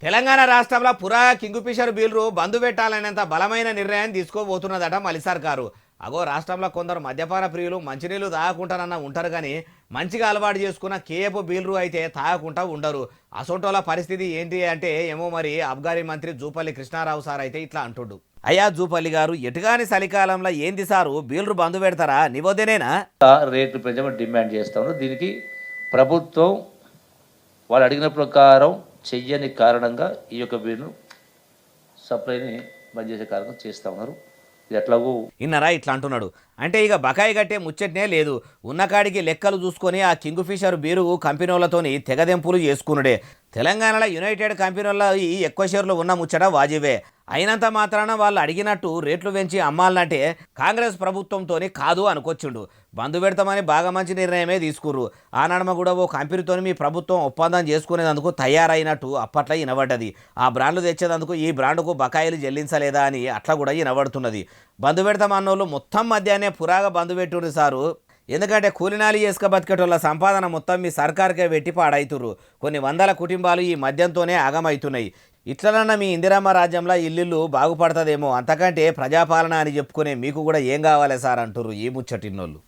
తెలంగాణ రాష్ట్రంలో పురా కింగుఫిషర్ బిల్లు బంద్ పెట్టాలనేంత బలమైన నిర్ణయం తీసుకోబోతున్నదట మలి సర్కారు. అగో రాష్ట్రంలో కొందరు మద్యపాన ప్రియులు మంచినీళ్లు తాగకుంటానన్న ఉంటారు కానీ మంచిగా అలవాటు చేసుకున్న కేఎఫ్ బిల్లు అయితే తాగకుండా ఉండరు. అసొంటోల పరిస్థితి ఏంటి అంటే ఏమో మరి అబ్గారీ మంత్రి జూపల్లి కృష్ణారావు సార్ అయితే ఇట్లా అంటుడు. అయ్యా జూపల్లి గారు, ఎటుగాని చలికాలంలో ఏంది సారు బిల్లు బంద్ పెడతారా? నివోదేనేనా? రేట్లు పెంచమని డిమాండ్ చేస్తాను. దీనికి ప్రభుత్వం వాళ్ళు అడిగిన ప్రకారం చెయ్యని కారణంగా ఈ యొక్క బిల్లు సప్లైని బంద్ చేసే కారణంగా చేస్తూ ఉన్నారు. ఇది ఎట్లాగూ ఇన్నరా ఇట్లా అంటున్నాడు అంటే ఇక బకాయి కట్టే ముచ్చట్నే లేదు. ఉన్నకాడికి లెక్కలు చూసుకొని ఆ కింగ్ఫిషర్ బీరు కంపెనీలతోని తెగదెంపులు చేసుకున్నాడే. తెలంగాణలో యునైటెడ్ కంపెనీల్లో ఈ ఎక్కువ షేర్లు ఉన్న ముచ్చట వాజివే. అయినంత మాత్రాన వాళ్ళు అడిగినట్టు రేట్లు పెంచి అమ్మాలంటే కాంగ్రెస్ ప్రభుత్వంతో కాదు అనుకొచ్చిండు. బంధు పెడతామని బాగా మంచి నిర్ణయమే తీసుకుర్రు. ఆ నడమ కూడా ఓ కంపెనీతో మీ ప్రభుత్వం ఒప్పందం చేసుకునేందుకు తయారైనట్టు అప్పట్లో వినబడ్డది. ఆ బ్రాండ్లు తెచ్చేందుకు ఈ బ్రాండ్కు బకాయిలు చెల్లించలేదా అని అట్లా కూడా వినబడుతున్నది. బంధు పెడతామన్నోళ్ళు మొత్తం మధ్యాహ్నే పురాగా బంధు పెట్టుర్రు సారు. ఎందుకంటే కూలినాలి చేసుక బతికేటోళ్ళ సంపాదన మొత్తం మీ సర్కారుకే పెట్టి పాడైతుర్రు. కొన్ని వందల కుటుంబాలు ఈ మద్యంతోనే ఆగమవుతున్నాయి. ఇట్లనన్నా మీ ఇందిరమ్మ రాజ్యంలో ఇల్లు బాగుపడుతుందేమో, అంతకంటే ప్రజాపాలన అని చెప్పుకునే మీకు కూడా ఏం కావాలి సార్ అంటుర్రు ఈ ముచ్చటిన్నోళ్ళు.